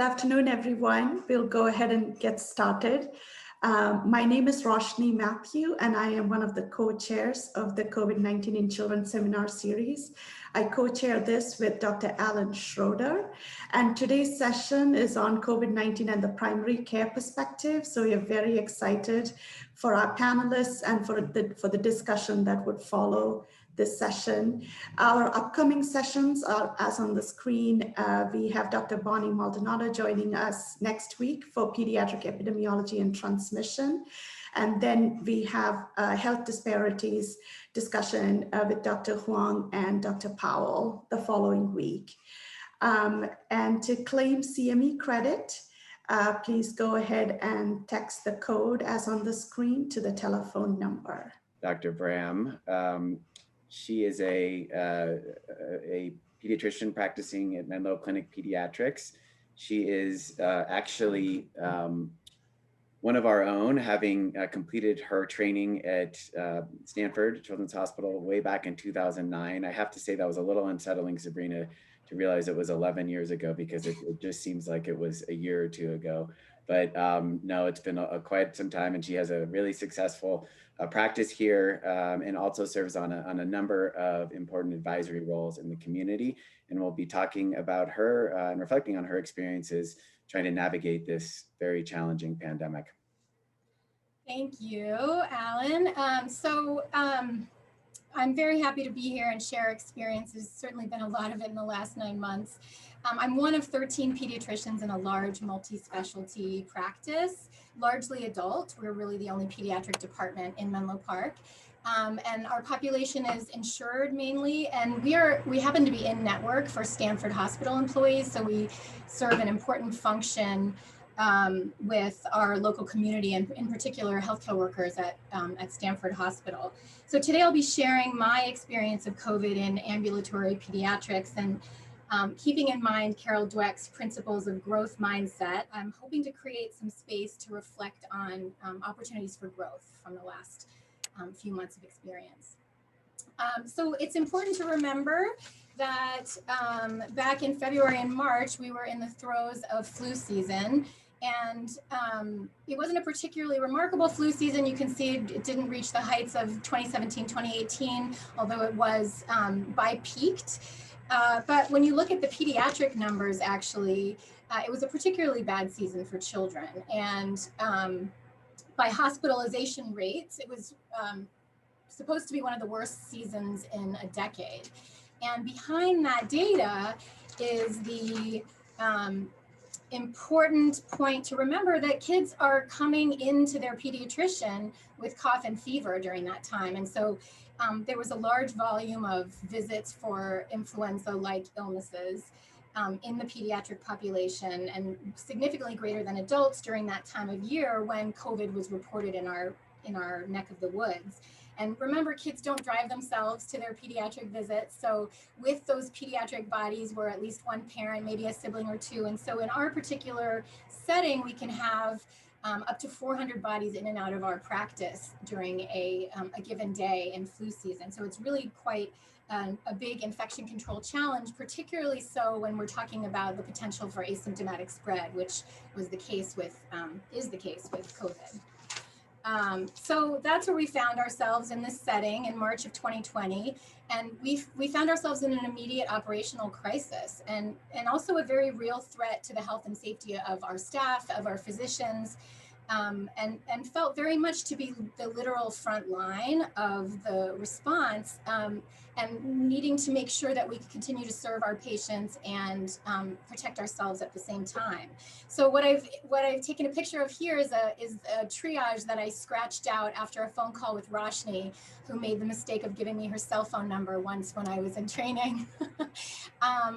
Afternoon, everyone. We'll go ahead and get started. My name is Roshni Matthew, and I am one of the co-chairs of the COVID-19 in Children Seminar Series. I co-chair this with Dr. Alan Schroeder, and today's session is on COVID-19 and the primary care perspective. So we are very excited for our panelists and for the discussion that would follow this session. Our upcoming sessions are as on the screen. We have Dr. Bonnie Maldonado joining us next week for pediatric epidemiology and transmission. And then we have health disparities discussion with Dr. Huang and Dr. Powell the following week. And to claim CME credit, please go ahead and text the code as on the screen to the telephone number. Dr. Braham. She is a pediatrician practicing at Menlo Clinic Pediatrics. She is actually one of our own, having completed her training at Stanford Children's Hospital way back in 2009. I have to say that was a little unsettling, Sabrina, to realize it was 11 years ago, because it just seems like it was a year or two ago. But no, it's been quite some time, and she has a really successful practice here, and also serves on a number of important advisory roles in the community. And we'll be talking about her and reflecting on her experiences trying to navigate this very challenging pandemic. Thank you, Alan. I'm very happy to be here and share experiences. Certainly been a lot of it in the last 9 months. I'm one of 13 pediatricians in a large multi-specialty practice, largely adult. We're really the only pediatric department in Menlo Park. And our population is insured mainly, and we happen to be in network for Stanford Hospital employees, so we serve an important function with our local community, and in particular healthcare workers at Stanford Hospital. So today I'll be sharing my experience of COVID in ambulatory pediatrics, and keeping in mind Carol Dweck's principles of growth mindset. I'm hoping to create some space to reflect on opportunities for growth from the last few months of experience. So it's important to remember that back in February and March, we were in the throes of flu season, and it wasn't a particularly remarkable flu season. You can see it didn't reach the heights of 2017, 2018, although it was bi-peaked. But when you look at the pediatric numbers, actually, it was a particularly bad season for children. And by hospitalization rates, it was supposed to be one of the worst seasons in a decade. And behind that data is the important point to remember that kids are coming into their pediatrician with cough and fever during that time. And so there was a large volume of visits for influenza-like illnesses in the pediatric population, and significantly greater than adults during that time of year when COVID was reported in our neck of the woods. And remember, kids don't drive themselves to their pediatric visits. So with those pediatric bodies, we're at least one parent, maybe a sibling or two. And so in our particular setting, we can have up to 400 bodies in and out of our practice during a given day in flu season. So it's really quite a big infection control challenge, particularly so when we're talking about the potential for asymptomatic spread, which was the case with, is the case with COVID. So that's where we found ourselves in this setting in March of 2020. And we found ourselves in an immediate operational crisis, and also a very real threat to the health and safety of our staff, of our physicians, and felt very much to be the literal front line of the response, and needing to make sure that we could continue to serve our patients and protect ourselves at the same time. So what I've taken a picture of here is a triage that I scratched out after a phone call with Roshni, who made the mistake of giving me her cell phone number once when I was in training.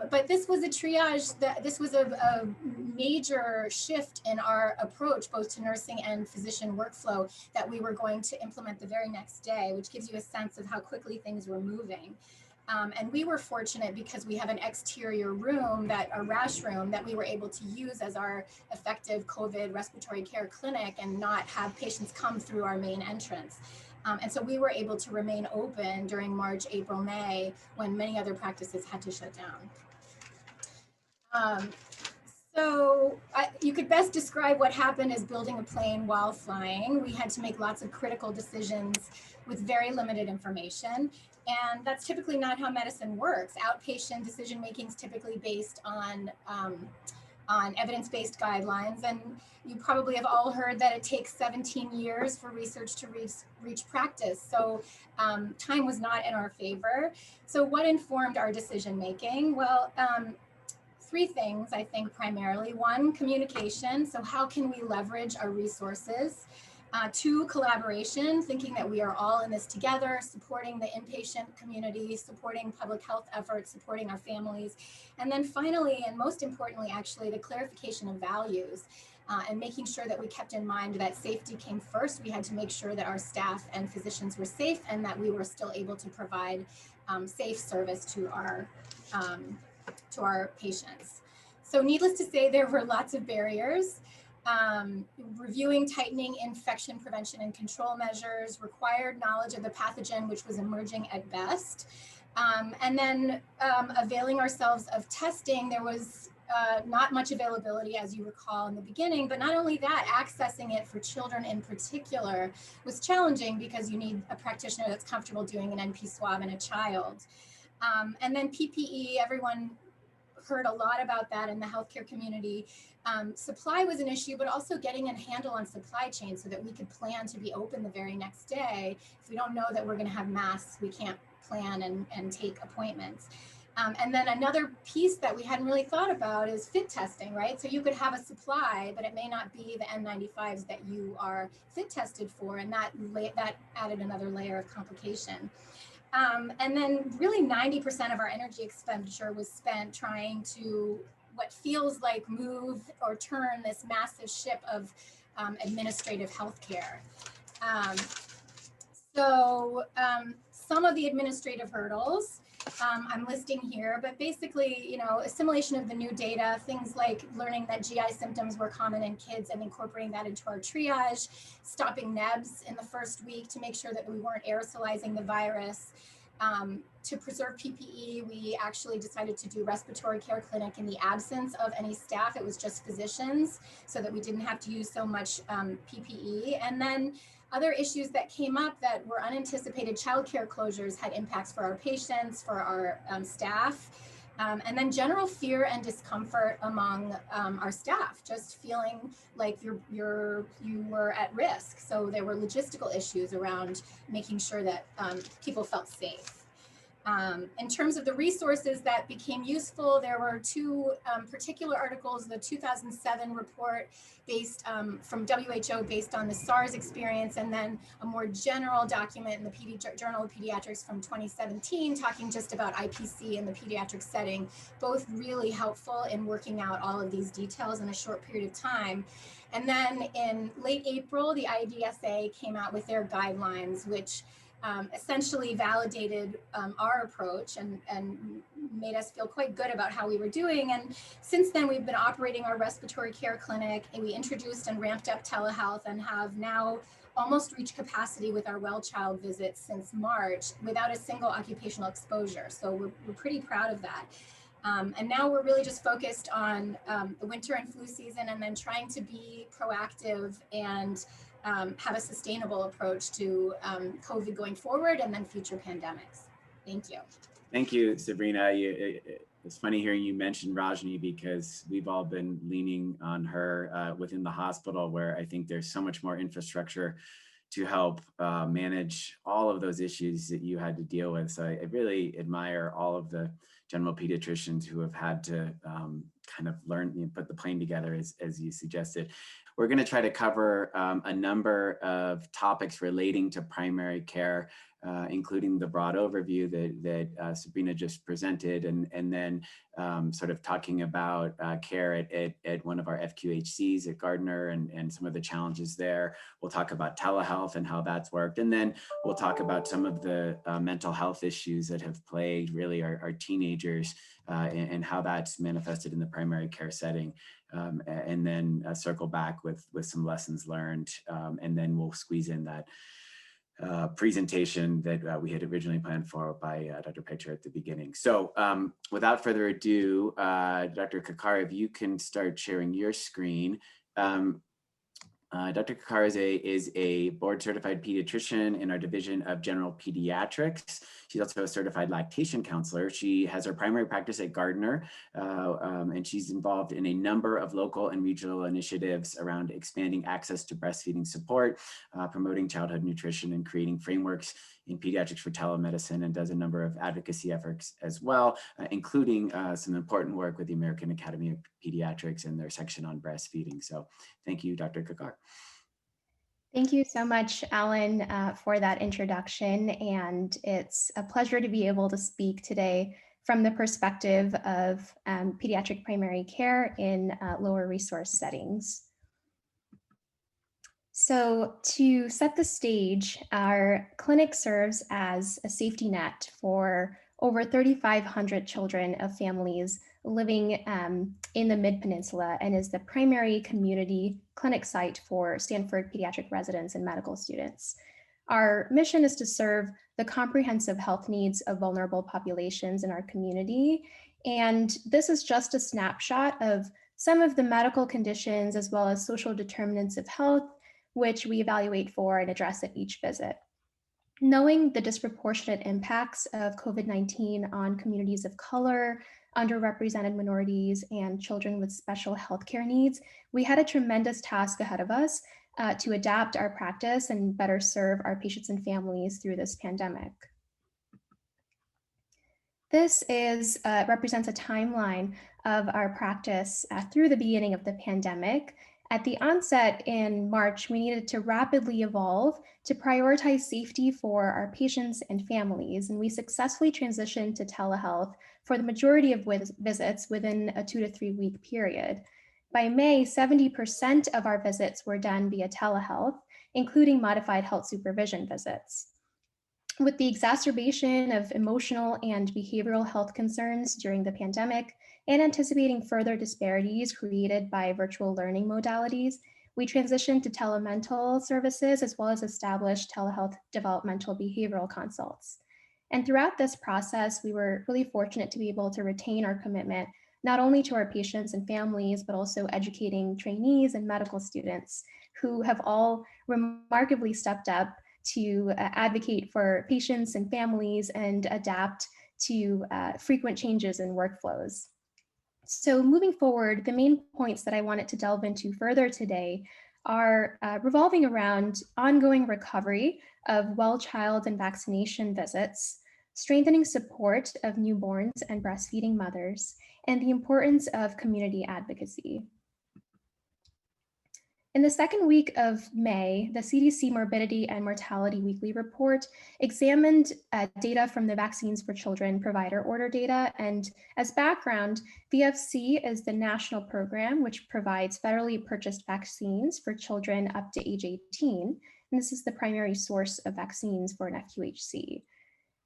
But this was a triage, this was a major shift in our approach, both to nursing and physician workflow, that we were going to implement the very next day, which gives you a sense of how quickly things were moving. And we were fortunate because we have an exterior room, a rash room, that we were able to use as our effective COVID respiratory care clinic and not have patients come through our main entrance. And so we were able to remain open during March, April, May, when many other practices had to shut down. So you could best describe what happened as building a plane while flying. We had to make lots of critical decisions with very limited information. And that's typically not how medicine works. Outpatient decision making is typically based on evidence-based guidelines. And you probably have all heard that it takes 17 years for research to reach practice. So time was not in our favor. So what informed our decision making? Well, three things, I think, primarily. One, communication. So how can we leverage our resources? Two, collaboration, thinking that we are all in this together, supporting the inpatient community, supporting public health efforts, supporting our families. And then finally, and most importantly, actually, the clarification of values. And making sure that we kept in mind that safety came first. We had to make sure that our staff and physicians were safe and that we were still able to provide safe service to our patients. So needless to say, there were lots of barriers. Reviewing tightening infection prevention and control measures, required knowledge of the pathogen, which was emerging at best. And then availing ourselves of testing, there was not much availability, as you recall in the beginning, but not only that, accessing it for children in particular was challenging because you need a practitioner that's comfortable doing an NP swab in a child. And then PPE, everyone heard a lot about that in the healthcare community. Supply was an issue, but also getting a handle on supply chain so that we could plan to be open the very next day. If we don't know that we're going to have masks, we can't plan and take appointments. And then another piece that we hadn't really thought about is fit testing, right? So you could have a supply, but it may not be the N95s that you are fit tested for, and that added another layer of complication. And then really 90% of our energy expenditure was spent trying to what feels like move or turn this massive ship of administrative healthcare. Some of the administrative hurdles I'm listing here, but basically, assimilation of the new data, things like learning that GI symptoms were common in kids and incorporating that into our triage, stopping nebs in the first week to make sure that we weren't aerosolizing the virus. To preserve PPE, we actually decided to do respiratory care clinic in the absence of any staff. It was just physicians so that we didn't have to use so much PPE. And then other issues that came up that were unanticipated, childcare closures had impacts for our patients, for our staff, and then general fear and discomfort among our staff, just feeling like you were at risk. So there were logistical issues around making sure that people felt safe. In terms of the resources that became useful, there were two particular articles, the 2007 report based from WHO based on the SARS experience, and then a more general document in the Journal of Pediatrics from 2017 talking just about IPC in the pediatric setting, both really helpful in working out all of these details in a short period of time. And then in late April, the IDSA came out with their guidelines, which essentially validated our approach and made us feel quite good about how we were doing. And since then, we've been operating our respiratory care clinic, and we introduced and ramped up telehealth and have now almost reached capacity with our well child visits since March without a single occupational exposure. So we're pretty proud of that. And now we're really just focused on the winter and flu season, and then trying to be proactive and have a sustainable approach to COVID going forward and then future pandemics. Thank you. Thank you, Sabrina. It's funny hearing you mention Rajni because we've all been leaning on her within the hospital, where I think there's so much more infrastructure to help manage all of those issues that you had to deal with. So I really admire all of the general pediatricians who have had to kind of learn, put the plane together as you suggested. We're going to try to cover a number of topics relating to primary care, including the broad overview that Sabrina just presented, and then sort of talking about care at one of our FQHCs at Gardner and some of the challenges there. We'll talk about telehealth and how that's worked. And then we'll talk about some of the mental health issues that have plagued really our teenagers and how that's manifested in the primary care setting. And then circle back with some lessons learned. And then we'll squeeze in that presentation that we had originally planned for by Dr. Pitcher at the beginning. So without further ado, Dr. Kakar, if you can start sharing your screen. Dr. Kakar is a board certified pediatrician in our division of general pediatrics. She's also a certified lactation counselor. She has her primary practice at Gardner, and she's involved in a number of local and regional initiatives around expanding access to breastfeeding support, promoting childhood nutrition, and creating frameworks in pediatrics for telemedicine, and does a number of advocacy efforts as well, including some important work with the American Academy of Pediatrics and their section on breastfeeding. So thank you, Dr. Kakar. Thank you so much, Alan, for that introduction. And it's a pleasure to be able to speak today from the perspective of pediatric primary care in lower resource settings. So to set the stage, our clinic serves as a safety net for over 3,500 children of families living in the Mid-Peninsula, and is the primary community clinic site for Stanford pediatric residents and medical students. Our mission is to serve the comprehensive health needs of vulnerable populations in our community. And this is just a snapshot of some of the medical conditions as well as social determinants of health, which we evaluate for and address at each visit. Knowing the disproportionate impacts of COVID-19 on communities of color, underrepresented minorities, and children with special healthcare needs, we had a tremendous task ahead of us to adapt our practice and better serve our patients and families through this pandemic. This represents a timeline of our practice through the beginning of the pandemic. At the onset in March, we needed to rapidly evolve to prioritize safety for our patients and families, and we successfully transitioned to telehealth for the majority of visits within a 2 to 3 week period. By May, 70% of our visits were done via telehealth, including modified health supervision visits. With the exacerbation of emotional and behavioral health concerns during the pandemic, and anticipating further disparities created by virtual learning modalities, we transitioned to telemental services as well as established telehealth developmental behavioral consults. And throughout this process, we were really fortunate to be able to retain our commitment, not only to our patients and families, but also educating trainees and medical students who have all remarkably stepped up to advocate for patients and families and adapt to frequent changes in workflows. So moving forward, the main points that I wanted to delve into further today are revolving around ongoing recovery of well child and vaccination visits, strengthening support of newborns and breastfeeding mothers, and the importance of community advocacy. In the second week of May, the CDC Morbidity and Mortality Weekly Report examined data from the Vaccines for Children provider order data. And as background, VFC is the national program which provides federally purchased vaccines for children up to age 18. And this is the primary source of vaccines for an FQHC.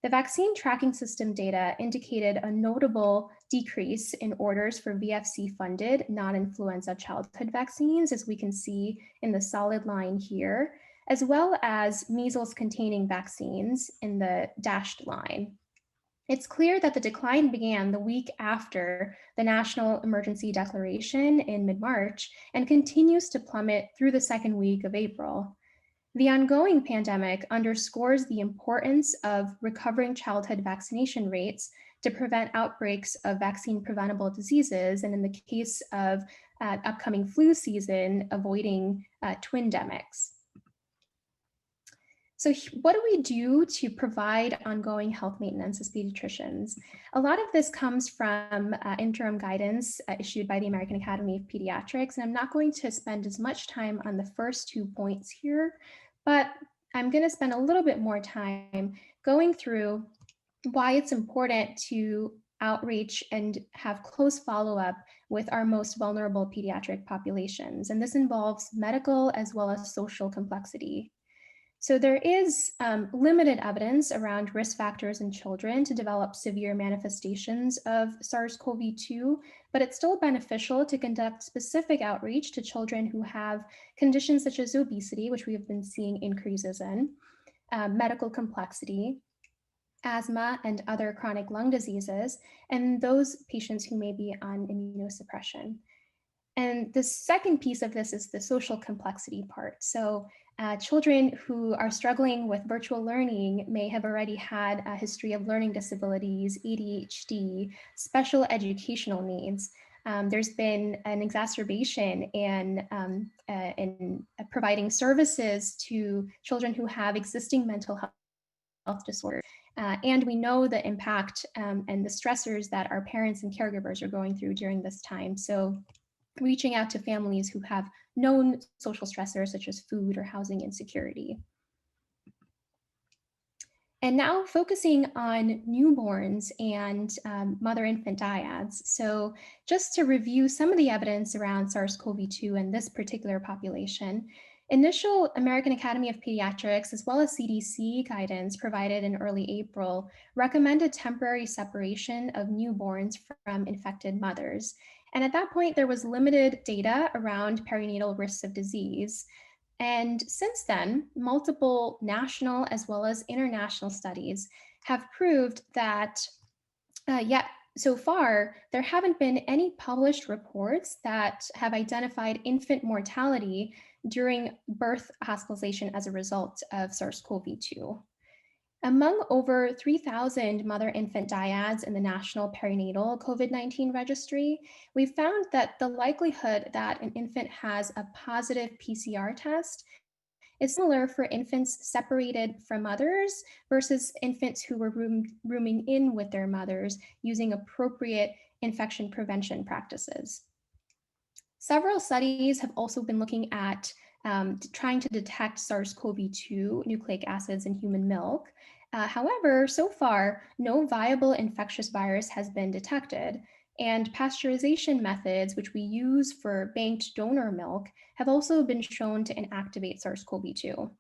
The vaccine tracking system data indicated a notable decrease in orders for VFC-funded non-influenza childhood vaccines, as we can see in the solid line here, as well as measles-containing vaccines in the dashed line. It's clear that the decline began the week after the national emergency declaration in mid-March and continues to plummet through the second week of April. The ongoing pandemic underscores the importance of recovering childhood vaccination rates to prevent outbreaks of vaccine-preventable diseases, and in the case of upcoming flu season, avoiding twindemics. So what do we do to provide ongoing health maintenance as pediatricians? A lot of this comes from interim guidance issued by the American Academy of Pediatrics, and I'm not going to spend as much time on the first 2 points here, but I'm going to spend a little bit more time going through why it's important to outreach and have close follow-up with our most vulnerable pediatric populations. And this involves medical as well as social complexity. So there is limited evidence around risk factors in children to develop severe manifestations of SARS-CoV-2, but it's still beneficial to conduct specific outreach to children who have conditions such as obesity, which we have been seeing increases in, medical complexity, asthma, and other chronic lung diseases, and those patients who may be on immunosuppression. And the second piece of this is the social complexity part. So children who are struggling with virtual learning may have already had a history of learning disabilities, ADHD, special educational needs. There's been an exacerbation in providing services to children who have existing mental health disorders. And we know the impact and the stressors that our parents and caregivers are going through during this time. So reaching out to families who have known social stressors such as food or housing insecurity. And now focusing on newborns and mother-infant dyads. So just to review some of the evidence around SARS-CoV-2 and this particular population, initial American Academy of Pediatrics, as well as CDC guidance provided in early April, recommended temporary separation of newborns from infected mothers. And at that point, there was limited data around perinatal risks of disease. And since then, multiple national as well as international studies have proved that, yet so far, there haven't been any published reports that have identified infant mortality during birth hospitalization as a result of SARS-CoV-2. Among over 3,000 mother-infant dyads in the National Perinatal COVID-19 Registry, we found that the likelihood that an infant has a positive PCR test is similar for infants separated from mothers versus infants who were rooming in with their mothers using appropriate infection prevention practices. Several studies have also been looking at trying to detect SARS-CoV-2 nucleic acids in human milk. However, so far, no viable infectious virus has been detected, and pasteurization methods, which we use for banked donor milk, have also been shown to inactivate SARS-CoV-2.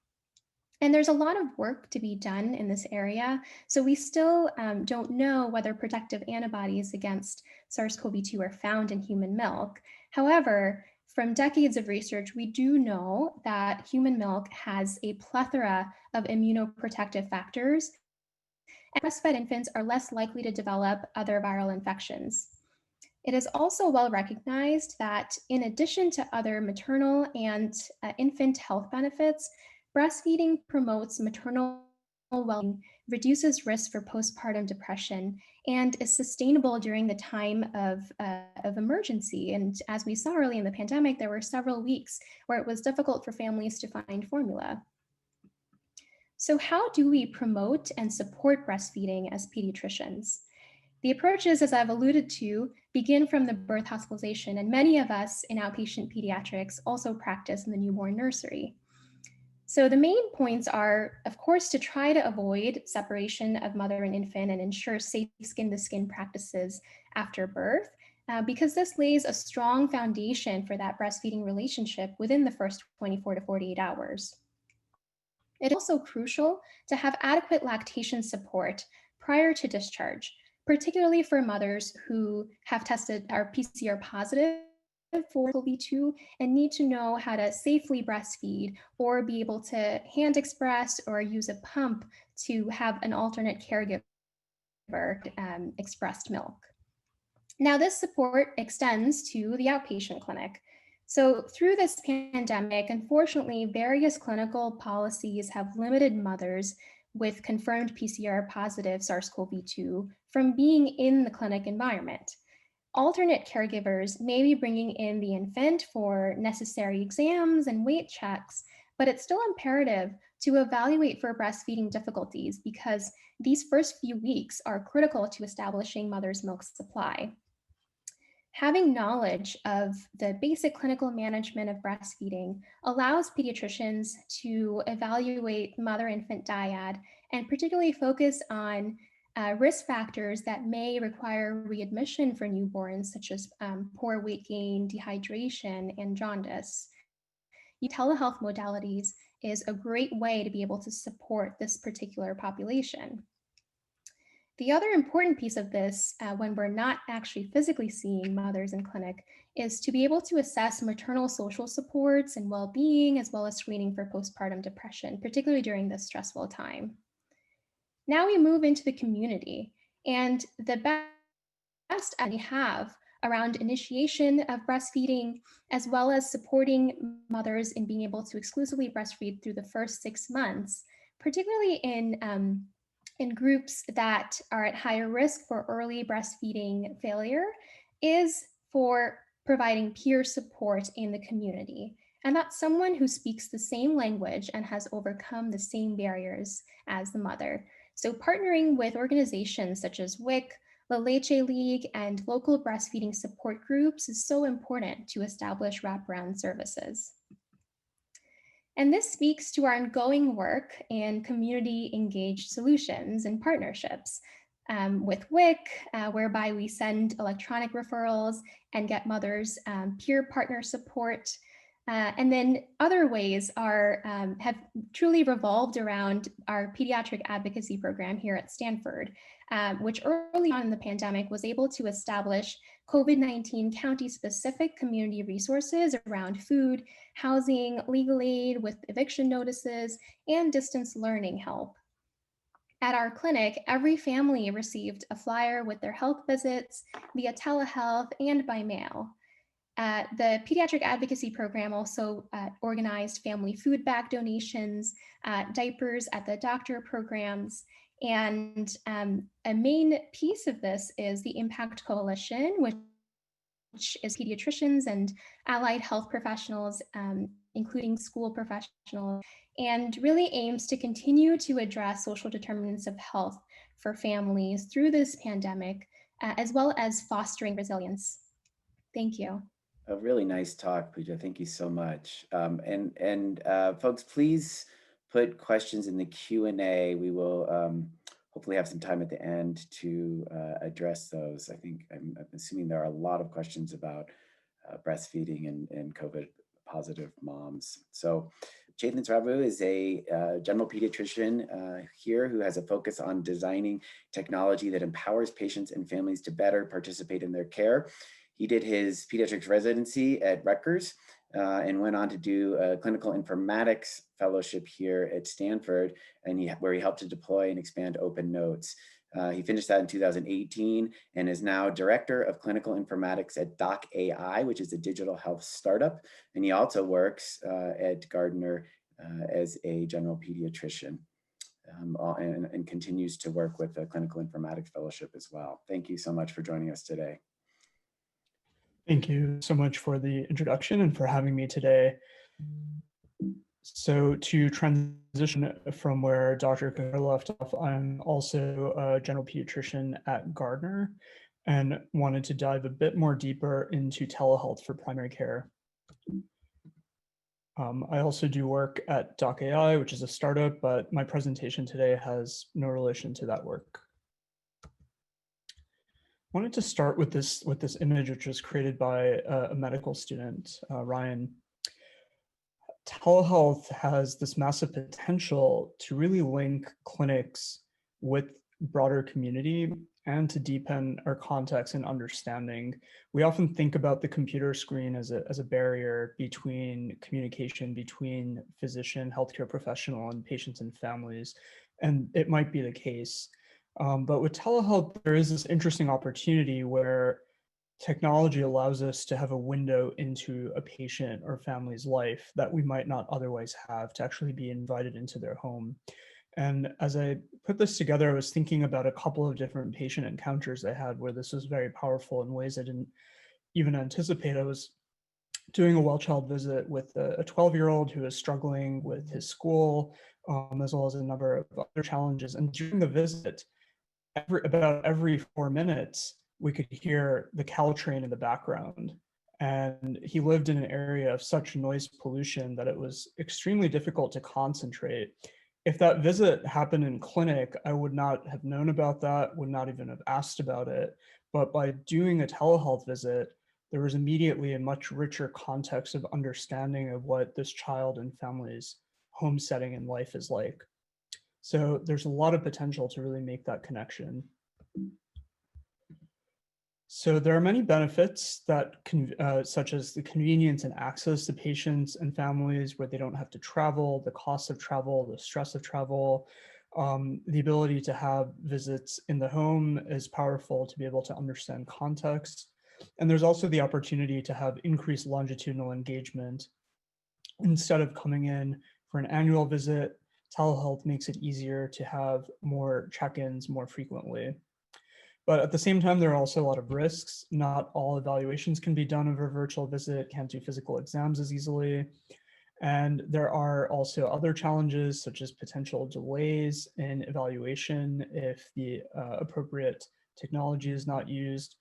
And there's a lot of work to be done in this area, so we still don't know whether protective antibodies against SARS-CoV-2 are found in human milk. However, from decades of research, we do know that human milk has a plethora of immunoprotective factors, and breastfed infants are less likely to develop other viral infections. It is also well recognized that in addition to other maternal and infant health benefits, breastfeeding promotes maternal well-being, reduces risk for postpartum depression, and is sustainable during the time of emergency. And as we saw early in the pandemic, there were several weeks where it was difficult for families to find formula. So how do we promote and support breastfeeding as pediatricians? The approaches, as I've alluded to, begin from the birth hospitalization, and many of us in outpatient pediatrics also practice in the newborn nursery. So the main points are, of course, to try to avoid separation of mother and infant and ensure safe skin-to-skin practices after birth, because this lays a strong foundation for that breastfeeding relationship within the first 24 to 48 hours. It is also crucial to have adequate lactation support prior to discharge, particularly for mothers who have tested or PCR positive for COVID-2 and need to know how to safely breastfeed or be able to hand express or use a pump to have an alternate caregiver expressed milk. Now, this support extends to the outpatient clinic. So through this pandemic, unfortunately, various clinical policies have limited mothers with confirmed PCR positive SARS-CoV-2 from being in the clinic environment. Alternate caregivers may be bringing in the infant for necessary exams and weight checks, but it's still imperative to evaluate for breastfeeding difficulties because these first few weeks are critical to establishing mother's milk supply. Having knowledge of the basic clinical management of breastfeeding allows pediatricians to evaluate mother-infant dyad and particularly focus on risk factors that may require readmission for newborns, such as poor weight gain, dehydration, and jaundice. Telehealth modalities is a great way to be able to support this particular population. The other important piece of this, when we're not actually physically seeing mothers in clinic, is to be able to assess maternal social supports and well-being, as well as screening for postpartum depression, particularly during this stressful time. Now we move into the community, and the best we have around initiation of breastfeeding, as well as supporting mothers in being able to exclusively breastfeed through the first 6 months, particularly in groups that are at higher risk for early breastfeeding failure, is for providing peer support in the community. And that's someone who speaks the same language and has overcome the same barriers as the mother. So partnering with organizations such as WIC, La Leche League, and local breastfeeding support groups is so important to establish wraparound services. And this speaks to our ongoing work in community engaged solutions and partnerships with WIC, whereby we send electronic referrals and get mothers peer partner support. And then other ways have truly revolved around our pediatric advocacy program here at Stanford, which early on in the pandemic was able to establish COVID-19 county-specific community resources around food, housing, legal aid with eviction notices, and distance learning help. At our clinic, every family received a flyer with their health visits via telehealth and by mail. The Pediatric Advocacy Program also organized family food bag donations, diapers at the doctor programs, and a main piece of this is the Impact Coalition, which is pediatricians and allied health professionals, including school professionals, and really aims to continue to address social determinants of health for families through this pandemic, as well as fostering resilience. Thank you. A really nice talk, Pooja. Thank you so much. And folks, please put questions in the Q&A. We will hopefully have some time at the end to address those. I'm assuming there are a lot of questions about breastfeeding and COVID positive moms. So Chethan Sarabu is a general pediatrician here who has a focus on designing technology that empowers patients and families to better participate in their care. He did his pediatrics residency at Rutgers and went on to do a clinical informatics fellowship here at Stanford, and where he helped to deploy and expand open notes. He finished that in 2018 and is now director of clinical informatics at Doc AI, which is a digital health startup. And he also works at Gardner as a general pediatrician and continues to work with the clinical informatics fellowship as well. Thank you so much for joining us today. Thank you so much for the introduction and for having me today. So to transition from where Dr. Kakar left off, I'm also a general pediatrician at Gardner and wanted to dive a bit more deeper into telehealth for primary care. I also do work at Doc AI, which is a startup, but my presentation today has no relation to that work. I wanted to start with this image, which was created by a medical student, Ryan. Telehealth has this massive potential to really link clinics with broader community and to deepen our context and understanding. We often think about the computer screen as a barrier between communication between physician, healthcare professional, and patients and families, and it might be the case. But with telehealth, there is this interesting opportunity where technology allows us to have a window into a patient or family's life that we might not otherwise have, to actually be invited into their home. And as I put this together, I was thinking about a couple of different patient encounters I had where this was very powerful in ways I didn't even anticipate. I was doing a well child visit with a 12-year-old who was struggling with his school, as well as a number of other challenges. And during the visit, about every 4 minutes, we could hear the Caltrain in the background. And he lived in an area of such noise pollution that it was extremely difficult to concentrate. If that visit happened in clinic, I would not have known about that, would not even have asked about it. But by doing a telehealth visit, there was immediately a much richer context of understanding of what this child and family's home setting and life is like. So there's a lot of potential to really make that connection. So there are many benefits that such as the convenience and access to patients and families where they don't have to travel, the cost of travel, the stress of travel, the ability to have visits in the home is powerful to be able to understand context. And there's also the opportunity to have increased longitudinal engagement. Instead of coming in for an annual visit, telehealth makes it easier to have more check-ins more frequently. But at the same time, there are also a lot of risks. Not all evaluations can be done over a virtual visit, can't do physical exams as easily. And there are also other challenges, such as potential delays in evaluation if the appropriate technology is not used.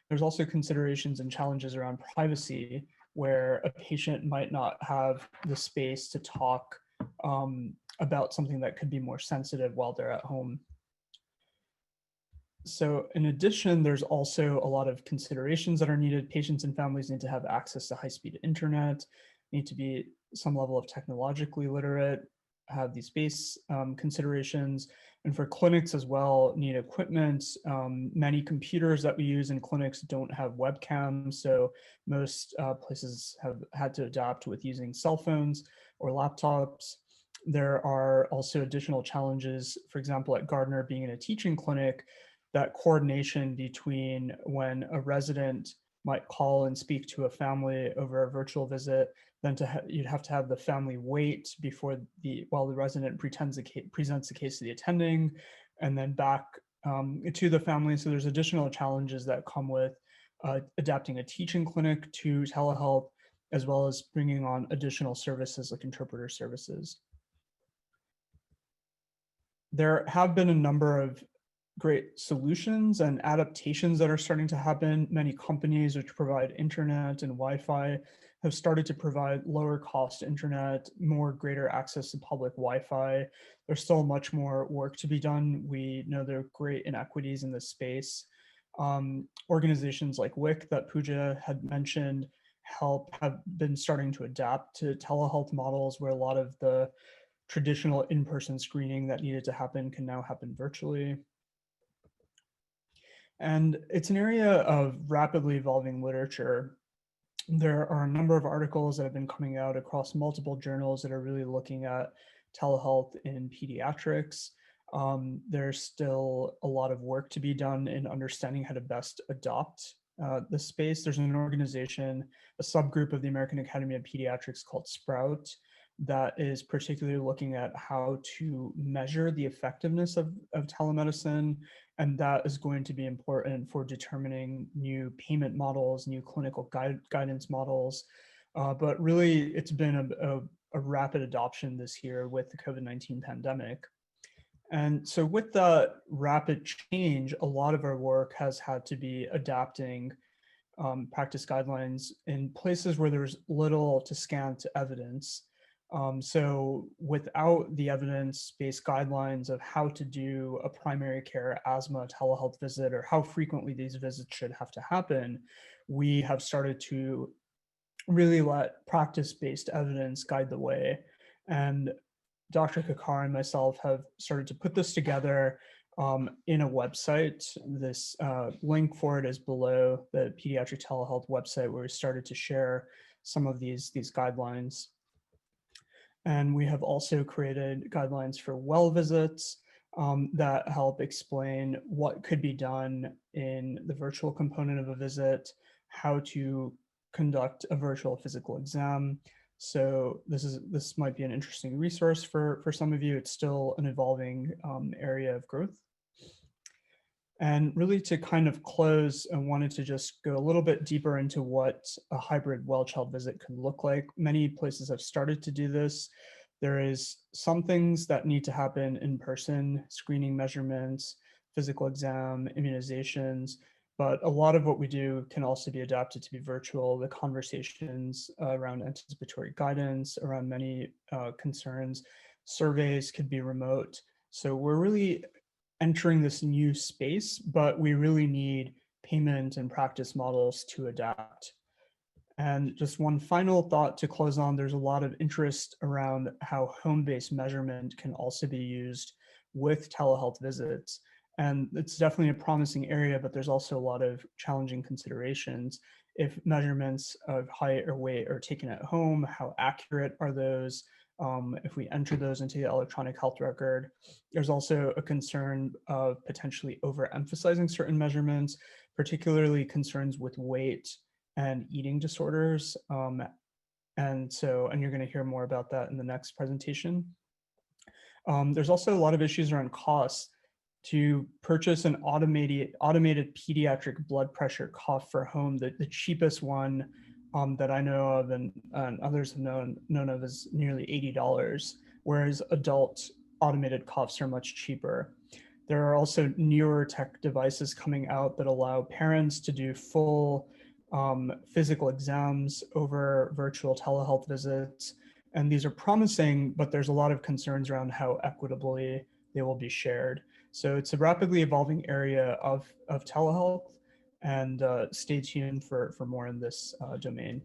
There's also considerations and challenges around privacy, where a patient might not have the space to talk about something that could be more sensitive while they're at home. So in addition, there's also a lot of considerations that are needed. Patients and families need to have access to high-speed internet, need to be some level of technologically literate, have these base considerations. And for clinics as well, need equipment. Many computers that we use in clinics don't have webcams, so most places have had to adapt with using cell phones or laptops. There are also additional challenges, for example, at Gardner being in a teaching clinic, that coordination between when a resident might call and speak to a family over a virtual visit, then you'd have to have the family wait while the resident presents the case to the attending, and then back to the family. So there's additional challenges that come with adapting a teaching clinic to telehealth, as well as bringing on additional services like interpreter services. There have been a number of great solutions and adaptations that are starting to happen. Many companies which provide internet and Wi-Fi have started to provide lower cost internet, greater access to public Wi-Fi. There's still much more work to be done. We know there are great inequities in this space. Organizations like WIC that Pooja had mentioned have been starting to adapt to telehealth models where a lot of the traditional in-person screening that needed to happen can now happen virtually. And it's an area of rapidly evolving literature. There are a number of articles that have been coming out across multiple journals that are really looking at telehealth in pediatrics. There's still a lot of work to be done in understanding how to best adopt the space. There's an organization, a subgroup of the American Academy of Pediatrics called Sprout, that is particularly looking at how to measure the effectiveness of telemedicine. And that is going to be important for determining new payment models, new clinical guidance models. But really, it's been a rapid adoption this year with the COVID-19 pandemic. And so with the rapid change, a lot of our work has had to be adapting practice guidelines in places where there's little to scant evidence. So without the evidence-based guidelines of how to do a primary care asthma telehealth visit or how frequently these visits should have to happen, we have started to really let practice-based evidence guide the way. And Dr. Kakar and myself have started to put this together in a website. This link for it is below the pediatric telehealth website, where we started to share some of these guidelines. And we have also created guidelines for well visits that help explain what could be done in the virtual component of a visit, how to conduct a virtual physical exam. So this might be an interesting resource for some of you. It's still an evolving area of growth. And really to kind of close, I wanted to just go a little bit deeper into what a hybrid well-child visit could look like. Many places have started to do this. There is some things that need to happen in person, screening measurements, physical exam, immunizations, but a lot of what we do can also be adapted to be virtual. The conversations around anticipatory guidance, around many concerns, surveys could be remote. So we're really entering this new space, but we really need payment and practice models to adapt. And just one final thought to close on, there's a lot of interest around how home-based measurement can also be used with telehealth visits. And it's definitely a promising area, but there's also a lot of challenging considerations. If measurements of height or weight are taken at home, how accurate are those? If we enter those into the electronic health record, there's also a concern of potentially overemphasizing certain measurements, particularly concerns with weight and eating disorders. And you're going to hear more about that in the next presentation. There's also a lot of issues around costs. To purchase an automated pediatric blood pressure cuff for home, the cheapest one that I know of and others have known of is nearly $80, whereas adult automated cuffs are much cheaper. There are also newer tech devices coming out that allow parents to do full physical exams over virtual telehealth visits. And these are promising, but there's a lot of concerns around how equitably they will be shared. So it's a rapidly evolving area of telehealth, and stay tuned for more in this domain.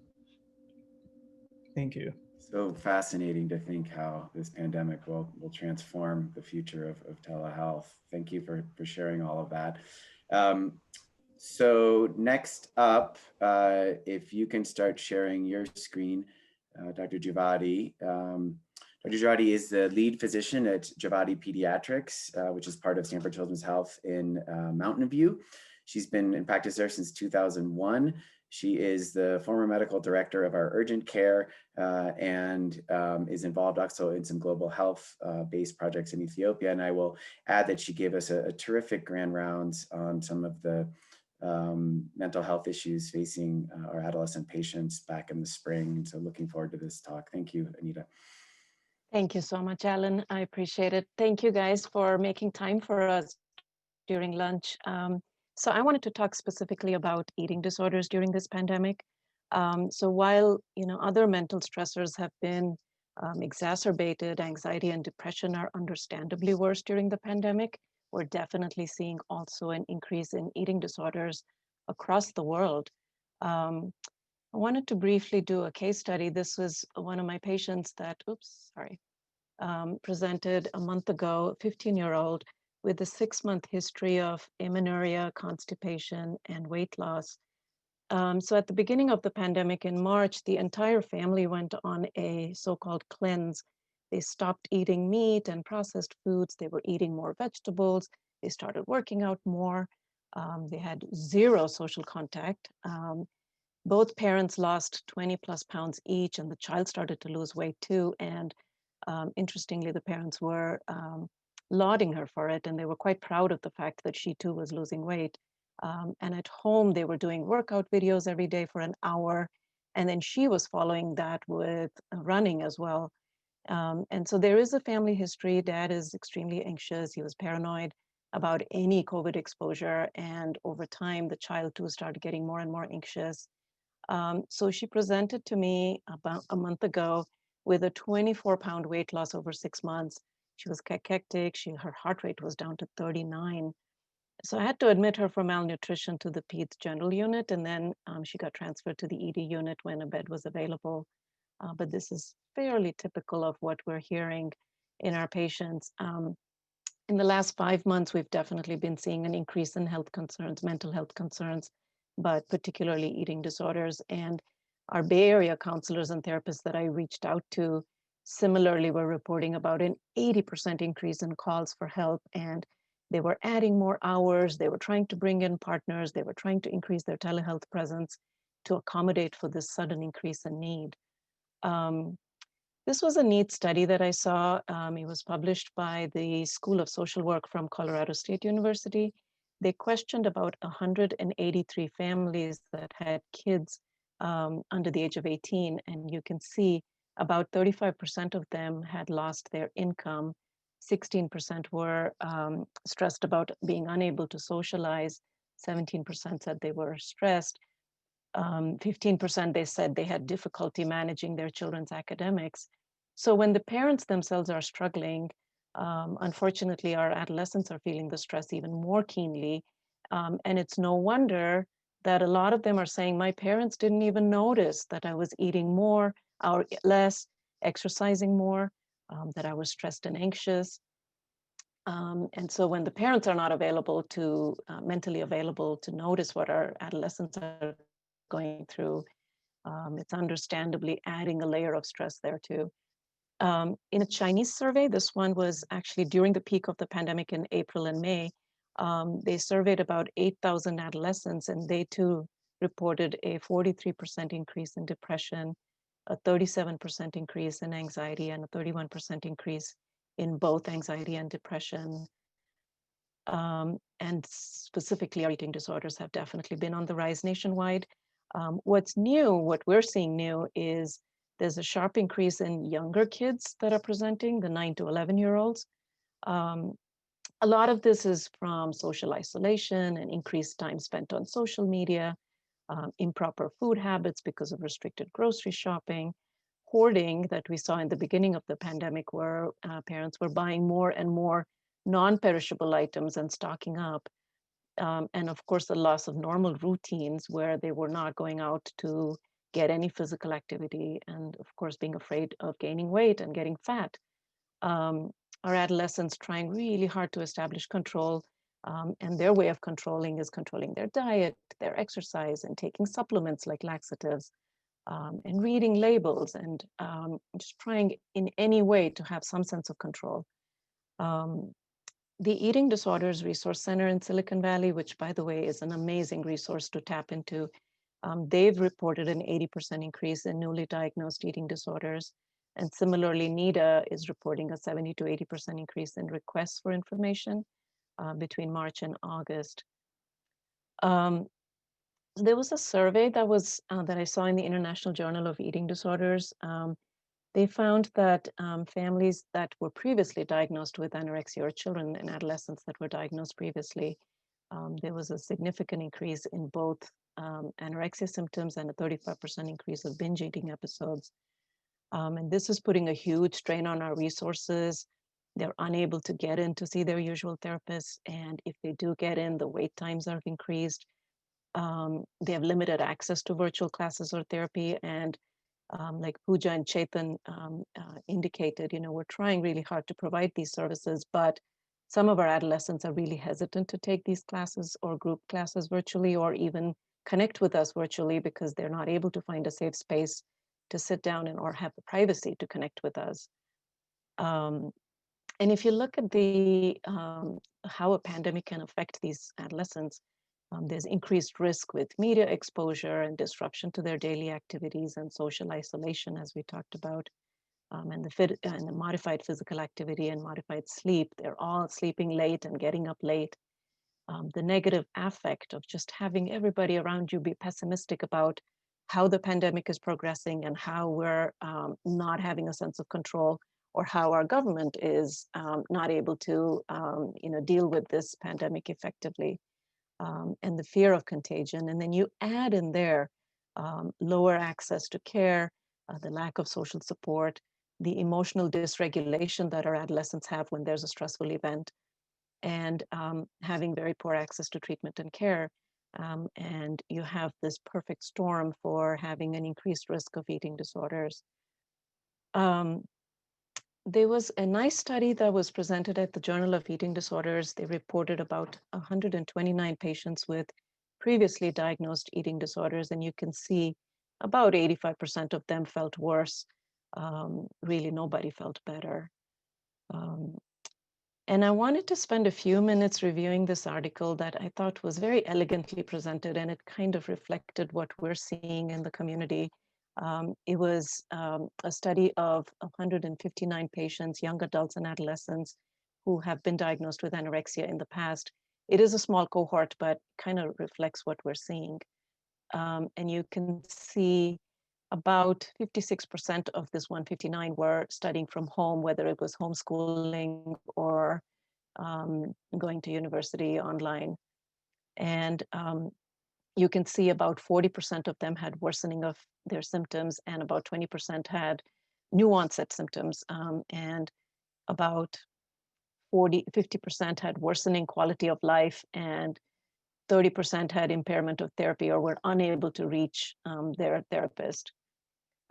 Thank you. So fascinating to think how this pandemic will transform the future of telehealth. Thank you for sharing all of that. So next up, if you can start sharing your screen, Dr. Juvvadi. Dr. Juvvadi is the lead physician at Juvvadi Pediatrics, which is part of Stanford Children's Health in Mountain View. She's been in practice there since 2001. She is the former medical director of our urgent care and is involved also in some global health based projects in Ethiopia. And I will add that she gave us a terrific grand rounds on some of the mental health issues facing our adolescent patients back in the spring. So looking forward to this talk. Thank you, Anita. Thank you so much, Alan. I appreciate it. Thank you guys for making time for us during lunch. So I wanted to talk specifically about eating disorders during this pandemic. So while other mental stressors have been exacerbated, anxiety and depression are understandably worse during the pandemic, we're definitely seeing also an increase in eating disorders across the world. I wanted to briefly do a case study. This was one of my patients that, presented a month ago, a 15-year-old with a 6-month history of amenorrhea, constipation, and weight loss. So at the beginning of the pandemic in March, the entire family went on a so-called cleanse. They stopped eating meat and processed foods. They were eating more vegetables. They started working out more. They had zero social contact. Both parents lost 20 plus pounds each, and the child started to lose weight too. And interestingly, the parents were lauding her for it, and they were quite proud of the fact that she too was losing weight. And at home, they were doing workout videos every day for an hour, and then she was following that with running as well. And so there is a family history. Dad is extremely anxious. He was paranoid about any COVID exposure, and over time, the child too started getting more and more anxious. So she presented to me about a month ago with a 24-pound weight loss over 6 months. She was cachectic. Her heart rate was down to 39. So I had to admit her for malnutrition to the peds general unit, and then she got transferred to the ED unit when a bed was available. But this is fairly typical of what we're hearing in our patients. In the last 5 months, we've definitely been seeing an increase in health concerns, mental health concerns, but particularly eating disorders. And our Bay Area counselors and therapists that I reached out to similarly were reporting about an 80% increase in calls for help, and they were adding more hours. They were trying to bring in partners. They were trying to increase their telehealth presence to accommodate for this sudden increase in need. This was a neat study that I saw. It was published by the School of Social Work from Colorado State University. They questioned about 183 families that had kids under the age of 18, and you can see about 35% of them had lost their income. 16% were stressed about being unable to socialize. 17% said they were stressed. 15% they said they had difficulty managing their children's academics. So when the parents themselves are struggling, unfortunately, our adolescents are feeling the stress even more keenly. And it's no wonder that a lot of them are saying, my parents didn't even notice that I was eating more or less, exercising more, that I was stressed and anxious. And so when the parents are not available to, mentally available to notice what our adolescents are going through, it's understandably adding a layer of stress there too. In a Chinese survey, this one was actually during the peak of the pandemic in April and May, they surveyed about 8,000 adolescents, and they too reported a 43% increase in depression, a 37% increase in anxiety, and a 31% increase in both anxiety and depression. And specifically, our eating disorders have definitely been on the rise nationwide. What's new, what we're seeing new, is there's a sharp increase in younger kids that are presenting, the 9 to 11-year-olds. A lot of this is from social isolation and increased time spent on social media, improper food habits because of restricted grocery shopping, hoarding that we saw in the beginning of the pandemic, where parents were buying more and more non-perishable items and stocking up. And of course, the loss of normal routines where they were not going out to get any physical activity, and of course, being afraid of gaining weight and getting fat. Our adolescents trying really hard to establish control, and their way of controlling is controlling their diet, their exercise, and taking supplements like laxatives, and reading labels, and just trying in any way to have some sense of control. The Eating Disorders Resource Center in Silicon Valley, which by the way is an amazing resource to tap into, they've reported an 80% increase in newly diagnosed eating disorders. And similarly, NIDA is reporting a 70 to 80% increase in requests for information between March and August. There was a survey that was that I saw in the International Journal of Eating Disorders. They found that families that were previously diagnosed with anorexia, or children and adolescents that were diagnosed previously, there was a significant increase in both anorexia symptoms and a 35% increase of binge eating episodes. And this is putting a huge strain on our resources. They're unable to get in to see their usual therapists. And if they do get in, the wait times have increased. They have limited access to virtual classes or therapy. And like Pooja and Chethan indicated, we're trying really hard to provide these services, but some of our adolescents are really hesitant to take these classes or group classes virtually, or even connect with us virtually, because they're not able to find a safe space to sit down and or have the privacy to connect with us. And if you look at the how a pandemic can affect these adolescents, there's increased risk with media exposure and disruption to their daily activities and social isolation, as we talked about, and the modified physical activity and modified sleep. They're all sleeping late and getting up late. The negative affect of just having everybody around you be pessimistic about how the pandemic is progressing and how we're not having a sense of control, or how our government is not able to deal with this pandemic effectively. And the fear of contagion. And then you add in there lower access to care, the lack of social support, the emotional dysregulation that our adolescents have when there's a stressful event, and having very poor access to treatment and care. And you have this perfect storm for having an increased risk of eating disorders. There was a nice study that was presented at the Journal of Eating Disorders. They reported about 129 patients with previously diagnosed eating disorders, and you can see about 85% of them felt worse. Really, nobody felt better. And I wanted to spend a few minutes reviewing this article that I thought was very elegantly presented, and it kind of reflected what we're seeing in the community. It was a study of 159 patients, young adults and adolescents, who have been diagnosed with anorexia in the past. It is a small cohort, but kind of reflects what we're seeing. And you can see about 56% of this 159 were studying from home, whether it was homeschooling or going to university online. And you can see about 40% of them had worsening of their symptoms, and about 20% had new onset symptoms, and about 50% had worsening quality of life, and 30% had impairment of therapy or were unable to reach their therapist.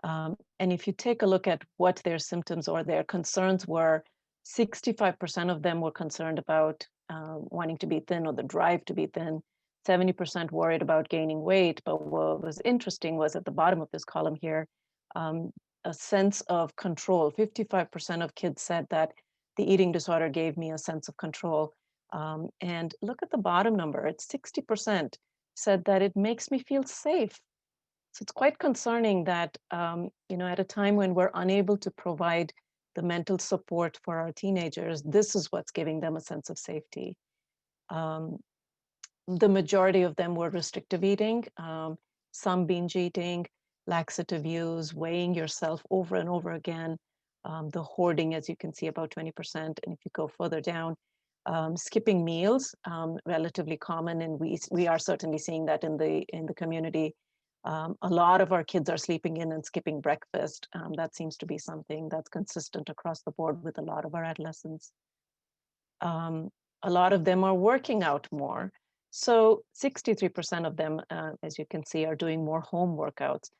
And if you take a look at what their symptoms or their concerns were, 65% of them were concerned about wanting to be thin or the drive to be thin. 70% worried about gaining weight. But what was interesting was at the bottom of this column here, a sense of control. 55% of kids said that the eating disorder gave me a sense of control. And look at the bottom number, it's 60% said that it makes me feel safe. So it's quite concerning that, at a time when we're unable to provide the mental support for our teenagers, this is what's giving them a sense of safety. The majority of them were restrictive eating, some binge eating, laxative use, weighing yourself over and over again, the hoarding, as you can see, about 20%. And if you go further down, skipping meals, relatively common, and we are certainly seeing that in the community. A lot of our kids are sleeping in and skipping breakfast. That seems to be something that's consistent across the board with a lot of our adolescents. A lot of them are working out more. So 63% of them, as you can see, are doing more home workouts,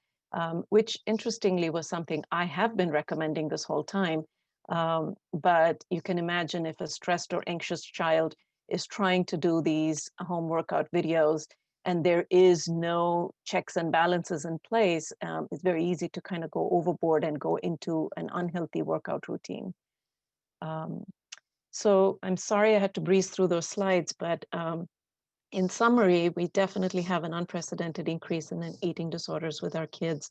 which interestingly was something I have been recommending this whole time. But you can imagine if a stressed or anxious child is trying to do these home workout videos and there is no checks and balances in place, it's very easy to kind of go overboard and go into an unhealthy workout routine. So I'm sorry I had to breeze through those slides, but in summary, we definitely have an unprecedented increase in eating disorders with our kids,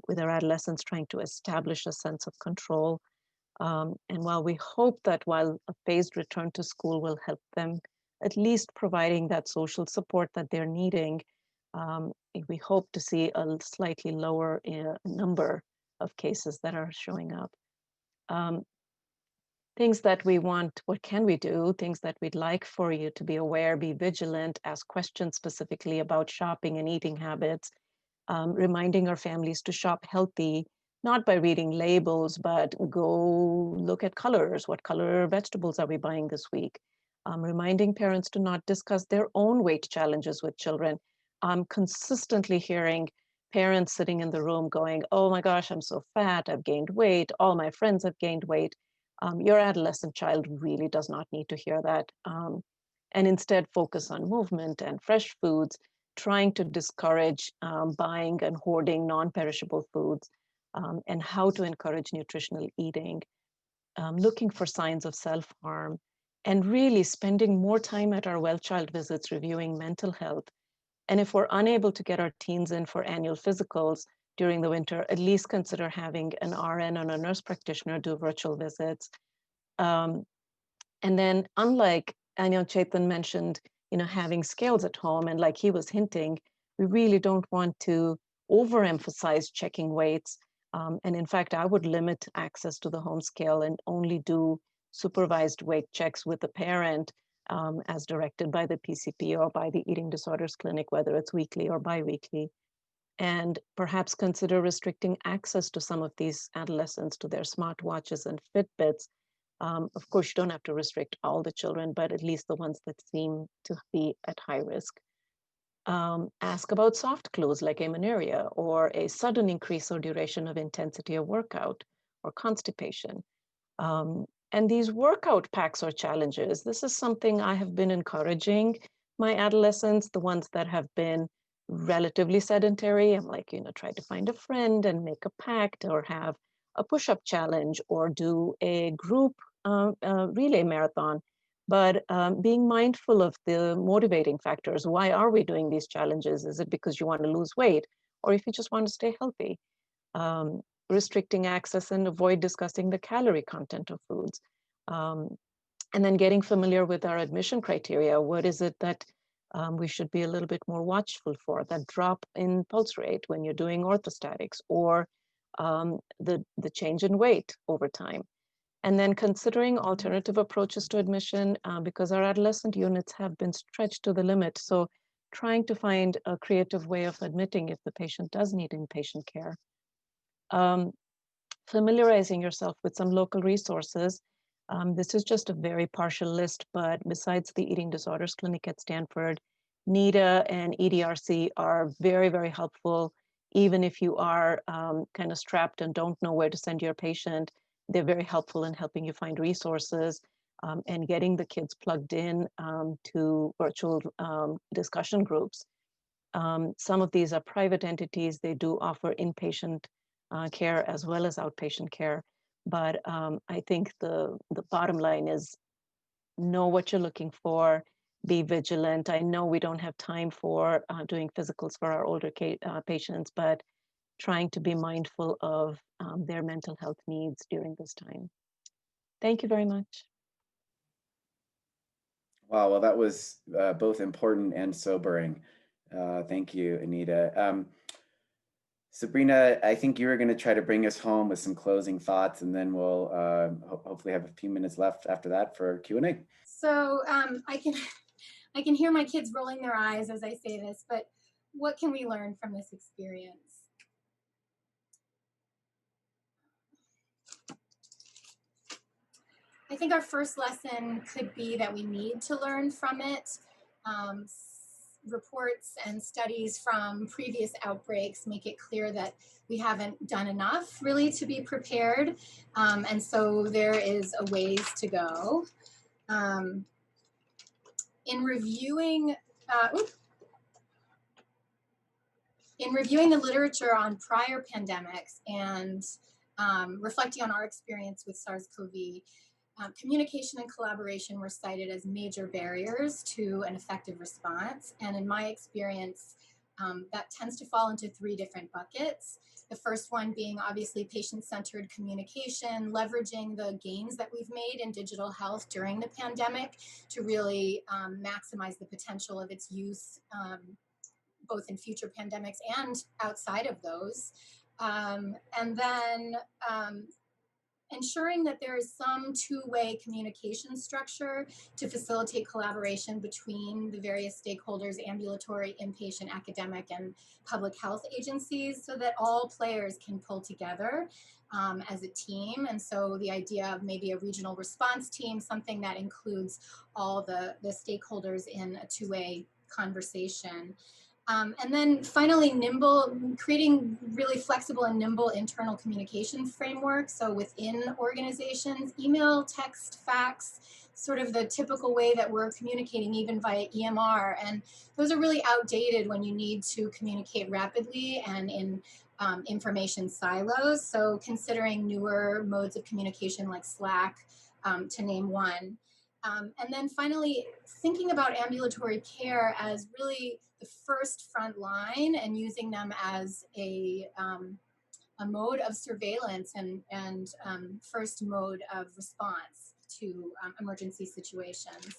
with our adolescents trying to establish a sense of control. And while we hope that while a phased return to school will help them, at least providing that social support that they're needing, we hope to see a slightly lower number of cases that are showing up. Things that we want, what can we do? Things that we'd like for you to be aware, be vigilant, ask questions specifically about shopping and eating habits, reminding our families to shop healthy, not by reading labels, but go look at colors. What color vegetables are we buying this week? Reminding parents to not discuss their own weight challenges with children. I'm consistently hearing parents sitting in the room going, oh my gosh, I'm so fat, I've gained weight, all my friends have gained weight. Your adolescent child really does not need to hear that. And instead focus on movement and fresh foods, trying to discourage buying and hoarding non-perishable foods, and how to encourage nutritional eating, looking for signs of self-harm, and really spending more time at our well child visits reviewing mental health. And if we're unable to get our teens in for annual physicals during the winter, at least consider having an RN or a nurse practitioner do virtual visits. And then unlike, I know Chethan mentioned, having scales at home, and like he was hinting, we really don't want to overemphasize checking weights. And in fact, I would limit access to the home scale and only do supervised weight checks with the parent as directed by the PCP or by the eating disorders clinic, whether it's weekly or biweekly. And perhaps consider restricting access to some of these adolescents to their smartwatches and Fitbits. Of course, you don't have to restrict all the children, but at least the ones that seem to be at high risk. Ask about soft clues like amenorrhea or a sudden increase or duration of intensity of workout or constipation. And these workout packs or challenges, this is something I have been encouraging my adolescents, the ones that have been relatively sedentary. I'm like, try to find a friend and make a pact or have a push-up challenge or do a group relay marathon. But being mindful of the motivating factors. Why are we doing these challenges? Is it because you want to lose weight or if you just want to stay healthy? Restricting access and avoid discussing the calorie content of foods. And then getting familiar with our admission criteria. What is it that we should be a little bit more watchful for? That drop in pulse rate when you're doing orthostatics, or the change in weight over time. And then considering alternative approaches to admission, because our adolescent units have been stretched to the limit. So trying to find a creative way of admitting if the patient does need inpatient care. Familiarizing yourself with some local resources. This is just a very partial list, but besides the Eating Disorders Clinic at Stanford, NEDA and EDRC are very, very helpful. Even if you are kind of strapped and don't know where to send your patient, they're very helpful in helping you find resources and getting the kids plugged in to virtual discussion groups. Some of these are private entities. They do offer inpatient care as well as outpatient care. But I think the bottom line is know what you're looking for, be vigilant. I know we don't have time for doing physicals for our older patients, but trying to be mindful of their mental health needs during this time. Thank you very much. Wow, well, that was both important and sobering. Thank you, Anita. Sabrina, I think you were going to try to bring us home with some closing thoughts, and then we'll hopefully have a few minutes left after that for Q&A. So I can hear my kids rolling their eyes as I say this, but what can we learn from this experience? I think our first lesson could be that we need to learn from it. Reports and studies from previous outbreaks make it clear that we haven't done enough really to be prepared. And so there is a ways to go. In reviewing the literature on prior pandemics and reflecting on our experience with SARS-CoV, communication and collaboration were cited as major barriers to an effective response. And in my experience, that tends to fall into three different buckets. The first one being obviously patient-centered communication, leveraging the gains that we've made in digital health during the pandemic to really maximize the potential of its use, both in future pandemics and outside of those. And then ensuring that there is some two-way communication structure to facilitate collaboration between the various stakeholders, ambulatory, inpatient, academic, and public health agencies, so that all players can pull together as a team. And so the idea of maybe a regional response team, something that includes all the stakeholders in a two-way conversation. And then finally, creating really flexible and nimble internal communication frameworks. So within organizations, email, text, fax, sort of the typical way that we're communicating even via EMR. And those are really outdated when you need to communicate rapidly and in information silos. So considering newer modes of communication like Slack, to name one. And then finally, thinking about ambulatory care as really the first front line and using them as a mode of surveillance and first mode of response to emergency situations.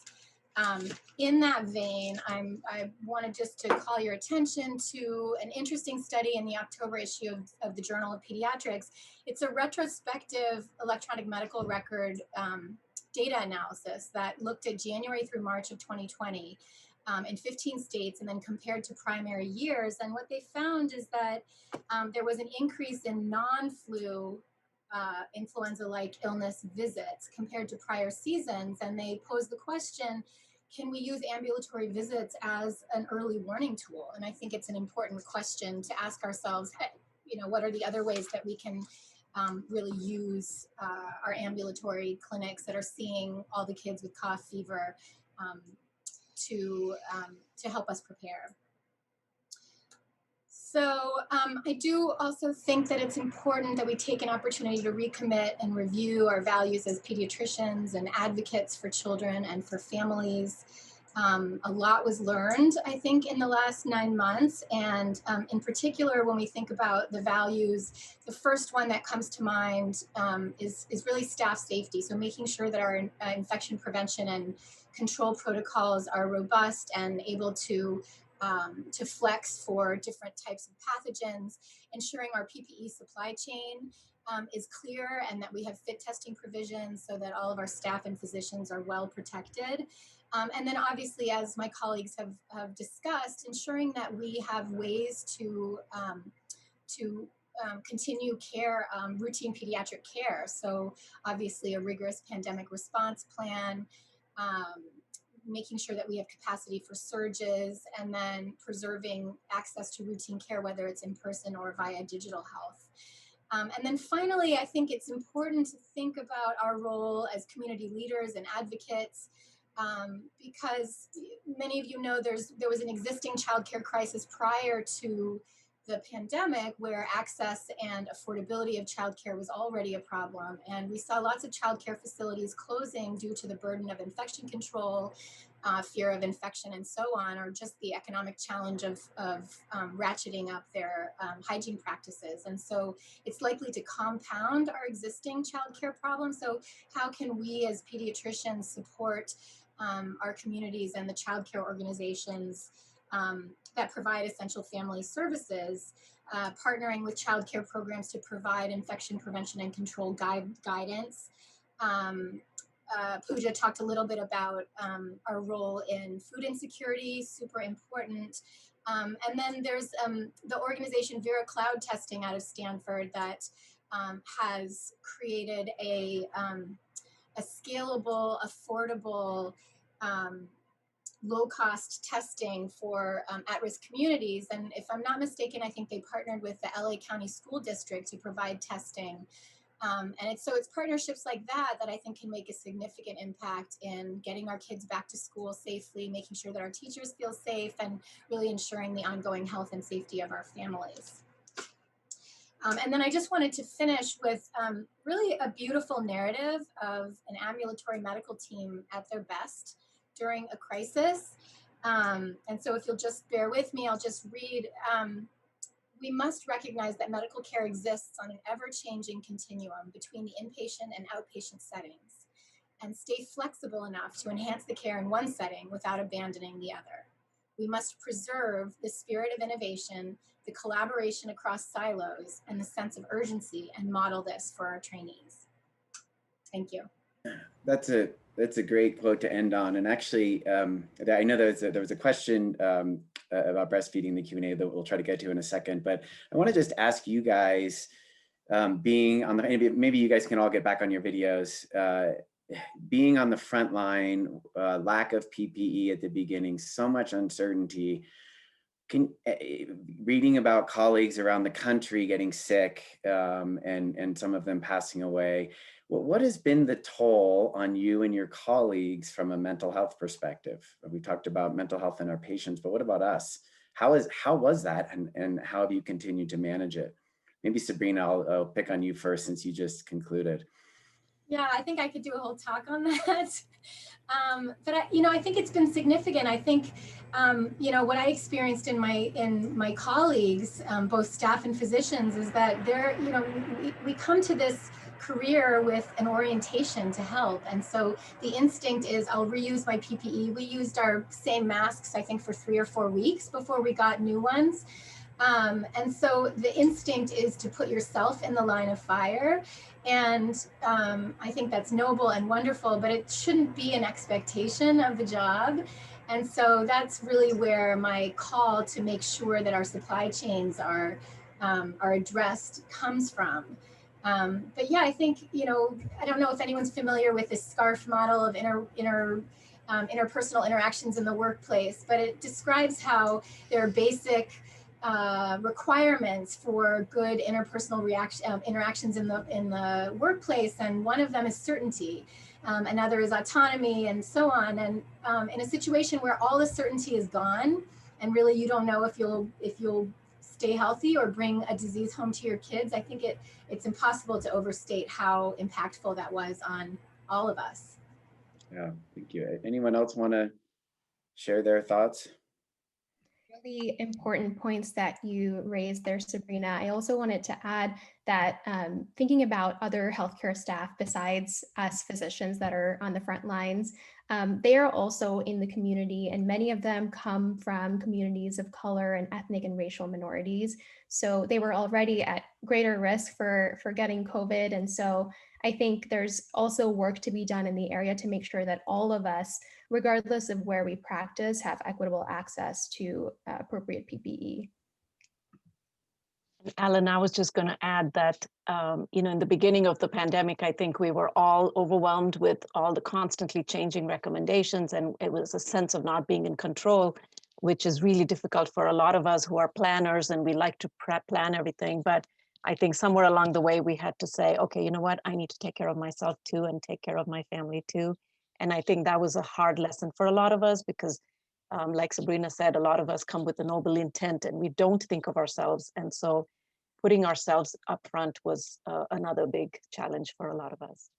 In that vein, I wanted just to call your attention to an interesting study in the October issue of the Journal of Pediatrics. It's a retrospective electronic medical record data analysis that looked at January through March of 2020 in 15 states and then compared to primary years. And what they found is that there was an increase in non-flu influenza-like illness visits compared to prior seasons. And they posed the question, can we use ambulatory visits as an early warning tool? And I think it's an important question to ask ourselves, hey, you know, what are the other ways that we can really use our ambulatory clinics that are seeing all the kids with cough, fever, to help us prepare. So I do also think that it's important that we take an opportunity to recommit and review our values as pediatricians and advocates for children and for families. A lot was learned, I think, in the last 9 months. And in particular, when we think about the values, the first one that comes to mind is really staff safety. So making sure that our infection prevention and control protocols are robust and able to flex for different types of pathogens, ensuring our PPE supply chain is clear and that we have fit testing provisions so that all of our staff and physicians are well protected. And then obviously, as my colleagues have discussed, ensuring that we have ways to continue care, routine pediatric care. So obviously a rigorous pandemic response plan, making sure that we have capacity for surges, and then preserving access to routine care, whether it's in person or via digital health. And then finally, I think it's important to think about our role as community leaders and advocates, because many of you know there was an existing childcare crisis prior to the pandemic where access and affordability of childcare was already a problem. And we saw lots of childcare facilities closing due to the burden of infection control, fear of infection and so on, or just the economic challenge of ratcheting up their hygiene practices. And so it's likely to compound our existing childcare problems. So how can we as pediatricians support our communities and the childcare organizations that provide essential family services, partnering with childcare programs to provide infection prevention and control guidance. Pooja talked a little bit about our role in food insecurity, super important. And then there's the organization Vera Cloud Testing out of Stanford that has created a scalable, affordable, low-cost testing for at-risk communities. And if I'm not mistaken, I think they partnered with the LA County School District to provide testing. And it's partnerships like that I think can make a significant impact in getting our kids back to school safely, making sure that our teachers feel safe, and really ensuring the ongoing health and safety of our families. And then I just wanted to finish with really a beautiful narrative of an ambulatory medical team at their best during a crisis. And so if you'll just bear with me, I'll just read. We must recognize that medical care exists on an ever-changing continuum between the inpatient and outpatient settings, and stay flexible enough to enhance the care in one setting without abandoning the other. We must preserve the spirit of innovation, the collaboration across silos, and the sense of urgency, and model this for our trainees. Thank you. That's a great quote to end on. And actually, I know there was a question about breastfeeding in the Q&A that we'll try to get to in a second, but I want to just ask you guys, being on the, maybe you guys can all get back on your videos, being on the front line, lack of PPE at the beginning, so much uncertainty, reading about colleagues around the country getting sick, and some of them passing away. What has been the toll on you and your colleagues from a mental health perspective? We talked about mental health in our patients, but what about us? How was that, and how have you continued to manage it? Maybe Sabrina, I'll pick on you first since you just concluded. Yeah, I think I could do a whole talk on that. But I think it's been significant. I think, what I experienced in my colleagues, both staff and physicians, is that we come to this career with an orientation to help. And so the instinct is I'll reuse my PPE. We used our same masks, I think, for 3 or 4 weeks before we got new ones. And so the instinct is to put yourself in the line of fire. And I think that's noble and wonderful, but it shouldn't be an expectation of the job. And so that's really where my call to make sure that our supply chains are addressed comes from. But yeah, I think, I don't know if anyone's familiar with this SCARF model of interpersonal interactions in the workplace, but it describes how there are basic requirements for good interpersonal interactions in the workplace, and one of them is certainty. Another is autonomy, and so on. And in a situation where all the certainty is gone, and really you don't know if you'll stay healthy or bring a disease home to your kids, I think it's impossible to overstate how impactful that was on all of us. Yeah, thank you. Anyone else want to share their thoughts? Really important points that you raised there, Sabrina. I also wanted to add that thinking about other healthcare staff besides us physicians that are on the front lines, they are also in the community, and many of them come from communities of color and ethnic and racial minorities. So they were already at greater risk for getting COVID. And so I think there's also work to be done in the area to make sure that all of us, regardless of where we practice, have equitable access to appropriate PPE. Alan, I was just going to add that, in the beginning of the pandemic, I think we were all overwhelmed with all the constantly changing recommendations, and it was a sense of not being in control, which is really difficult for a lot of us who are planners and we like to plan everything. But I think somewhere along the way, we had to say, okay, you know what, I need to take care of myself too and take care of my family too. And I think that was a hard lesson for a lot of us because like Sabrina said, a lot of us come with a noble intent and we don't think of ourselves. And so putting ourselves up front was another big challenge for a lot of us.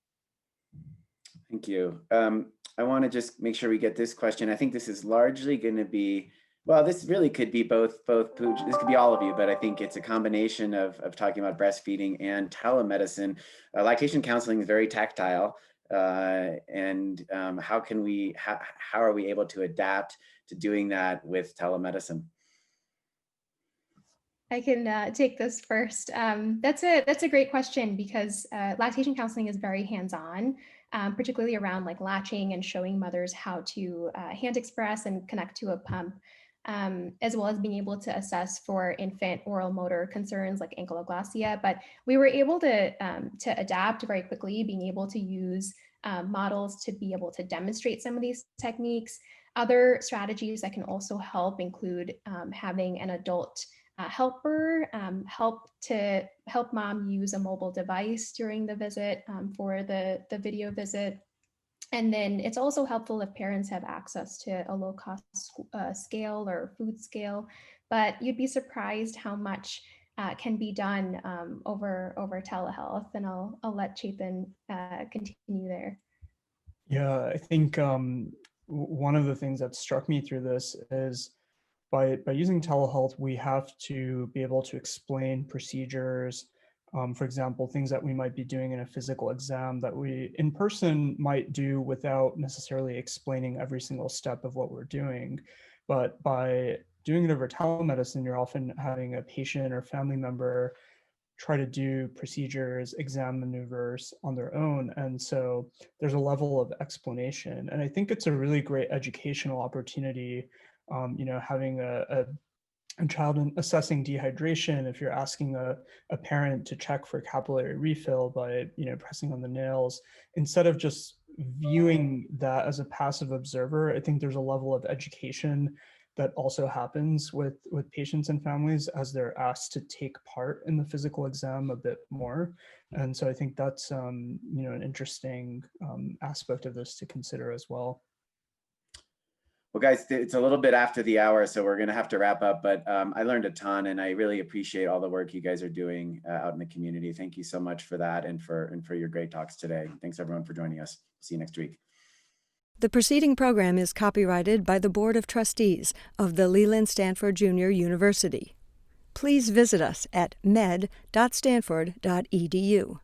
Thank you. I want to just make sure we get this question. I think this is largely going to be, well, this really could be both Pooja, this could be all of you, but I think it's a combination of talking about breastfeeding and telemedicine. Lactation counseling is very tactile. And how are we able to adapt to doing that with telemedicine? I can take this first. That's a great question because lactation counseling is very hands-on, particularly around like latching and showing mothers how to hand express and connect to a pump, as well as being able to assess for infant oral motor concerns like ankylosing. But we were able to adapt very quickly, being able to use models to be able to demonstrate some of these techniques. Other strategies that can also help include having an adult helper help mom use a mobile device during the visit for the video visit. And then it's also helpful if parents have access to a low-cost scale or food scale, but you'd be surprised how much can be done over telehealth. And I'll let Chethan continue there. Yeah, I think one of the things that struck me through this is by using telehealth, we have to be able to explain procedures. For example, things that we might be doing in a physical exam that we in person might do without necessarily explaining every single step of what we're doing. But by doing it over telemedicine, you're often having a patient or family member try to do procedures, exam maneuvers on their own. And so there's a level of explanation. And I think it's a really great educational opportunity, having a child assessing dehydration, if you're asking a parent to check for capillary refill by, pressing on the nails, instead of just viewing that as a passive observer, I think there's a level of education that also happens with patients and families as they're asked to take part in the physical exam a bit more. And so I think that's, an interesting aspect of this to consider as well. Well, guys, it's a little bit after the hour, so we're going to have to wrap up, but I learned a ton and I really appreciate all the work you guys are doing out in the community. Thank you so much for that and for your great talks today. Thanks everyone for joining us. See you next week. The preceding program is copyrighted by the Board of Trustees of the Leland Stanford Junior University. Please visit us at med.stanford.edu.